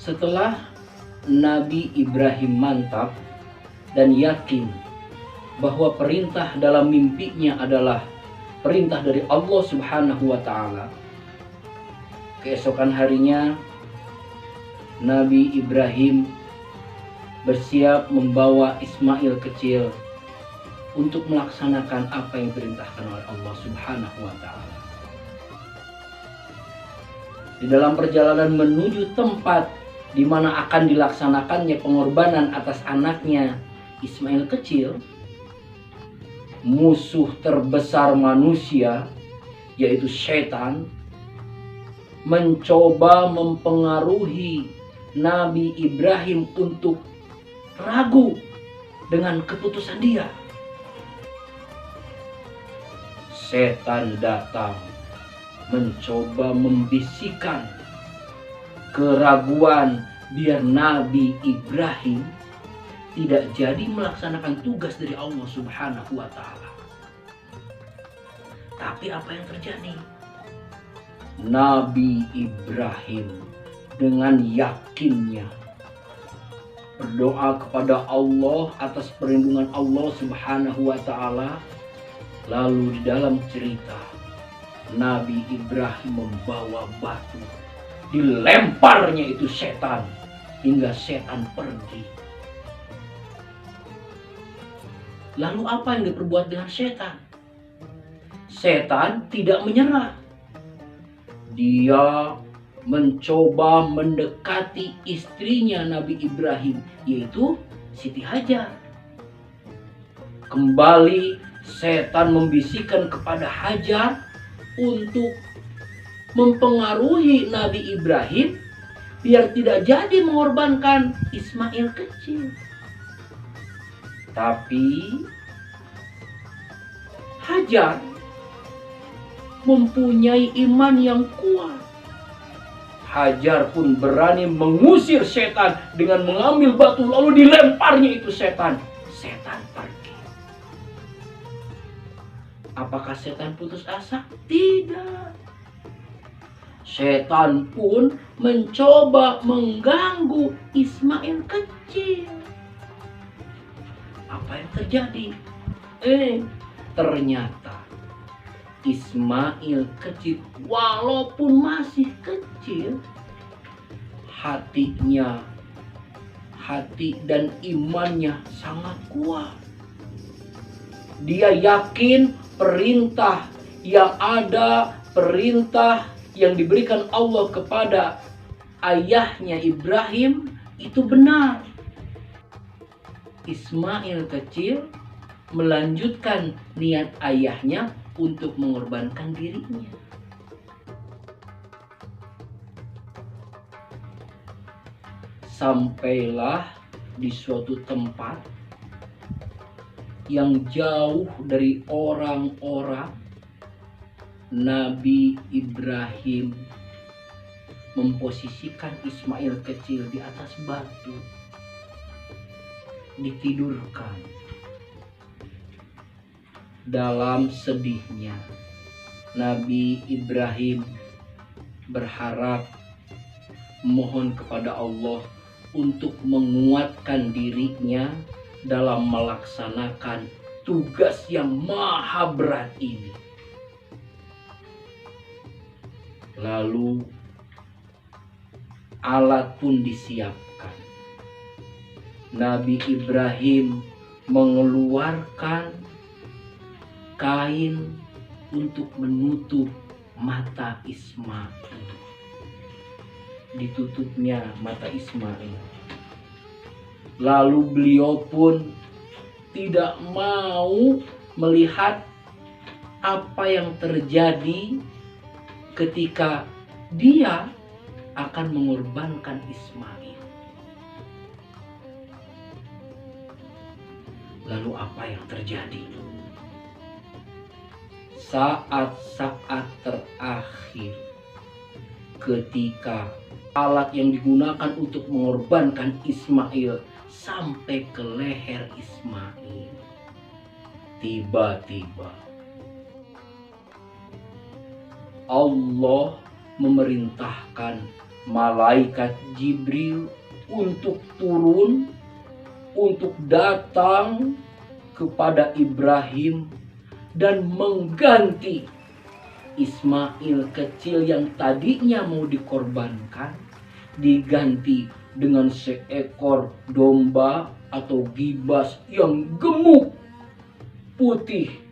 Setelah Nabi Ibrahim mantap dan yakin bahwa perintah dalam mimpinya adalah perintah dari Allah Subhanahu wa Ta'ala, keesokan harinya Nabi Ibrahim bersiap membawa Ismail kecil untuk melaksanakan apa yang diperintahkan oleh Allah Subhanahu wa Ta'ala. Di dalam perjalanan menuju tempat di mana akan dilaksanakannya pengorbanan atas anaknya Ismail kecil, musuh terbesar manusia yaitu setan mencoba mempengaruhi Nabi Ibrahim untuk ragu dengan keputusan dia. Setan datang mencoba membisikkan keraguan biar Nabi Ibrahim tidak jadi melaksanakan tugas dari Allah Subhanahu wa Ta'ala. Tapi apa yang terjadi? Nabi Ibrahim dengan yakinnya berdoa kepada Allah atas perlindungan Allah Subhanahu wa Ta'ala. Lalu di dalam cerita, Nabi Ibrahim membawa batu, dilemparnya itu setan hingga setan pergi. Lalu apa yang diperbuat dengan setan? Setan tidak menyerah. Dia mencoba mendekati istrinya Nabi Ibrahim, yaitu Siti Hajar. Kembali setan membisikkan kepada Hajar untuk mempengaruhi Nabi Ibrahim biar tidak jadi mengorbankan Ismail kecil. Tapi Hajar mempunyai iman yang kuat. Hajar pun berani mengusir setan dengan mengambil batu lalu dilemparnya itu setan. Setan pergi. Apakah setan putus asa? Tidak. Setan pun mencoba mengganggu Ismail kecil. Apa yang terjadi? Ternyata Ismail kecil walaupun masih kecil, hati dan imannya sangat kuat. Dia yakin perintah yang diberikan Allah kepada ayahnya Ibrahim itu benar. Ismail kecil melanjutkan niat ayahnya untuk mengorbankan dirinya. Sampailah di suatu tempat yang jauh dari orang-orang, Nabi Ibrahim memposisikan Ismail kecil di atas batu, ditidurkan. Dalam sedihnya, Nabi Ibrahim berharap mohon kepada Allah untuk menguatkan dirinya dalam melaksanakan tugas yang maha berat ini. Lalu alat pun disiapkan. Nabi Ibrahim mengeluarkan kain untuk menutup mata Ismail. Ditutupnya mata Ismail. Lalu beliau pun tidak mau melihat apa yang terjadi ketika dia akan mengorbankan Ismail. Lalu apa yang terjadi? Saat-saat terakhir ketika alat yang digunakan untuk mengorbankan Ismail sampai ke leher Ismail, tiba-tiba Allah memerintahkan malaikat Jibril untuk turun, untuk datang kepada Ibrahim dan mengganti Ismail kecil yang tadinya mau dikorbankan, diganti dengan seekor domba atau gibas yang gemuk, putih.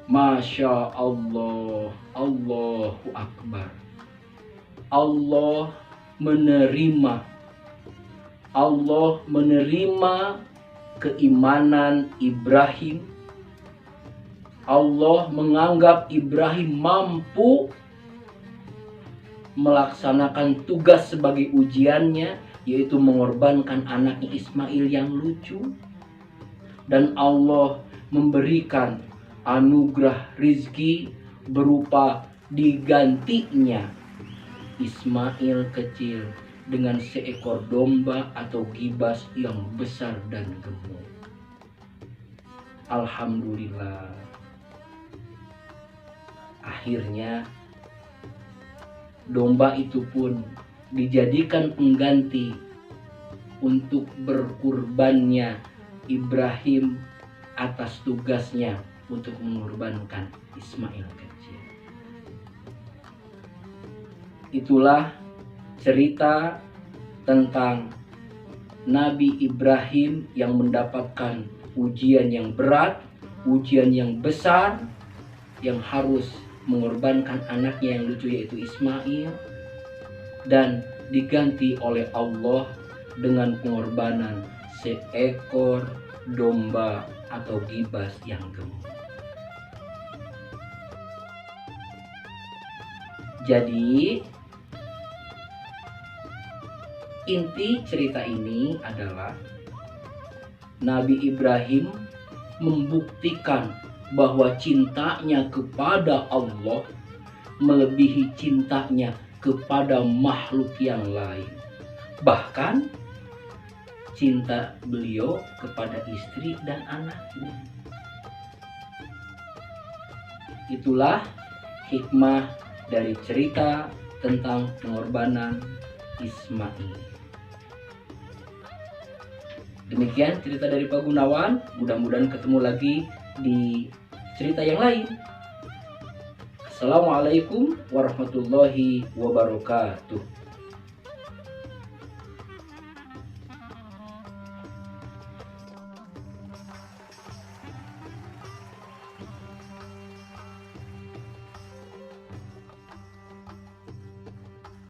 Masya Allah, Allahu Akbar. Allah menerima keimanan Ibrahim. Allah menganggap Ibrahim mampu melaksanakan tugas sebagai ujiannya, yaitu mengorbankan anaknya Ismail yang lucu. Dan Allah memberikan anugerah rizki berupa digantinya Ismail kecil dengan seekor domba atau gibas yang besar dan gemuk. Alhamdulillah. Akhirnya domba itu pun dijadikan pengganti untuk berkurbannya Ibrahim atas tugasnya untuk mengorbankan Ismail kecil. Itulah cerita tentang Nabi Ibrahim yang mendapatkan ujian yang berat, ujian yang besar, yang harus mengorbankan anaknya yang lucu yaitu Ismail, dan diganti oleh Allah dengan pengorbanan seekor domba atau gibas yang gemuk. Jadi inti cerita ini adalah Nabi Ibrahim membuktikan bahwa cintanya kepada Allah melebihi cintanya kepada makhluk yang lain. Bahkan cinta beliau kepada istri dan anaknya. Itulah hikmah dari cerita tentang pengorbanan Ismail. Demikian cerita dari Pak Gunawan. Mudah-mudahan ketemu lagi di cerita yang lain. Assalamualaikum warahmatullahi wabarakatuh.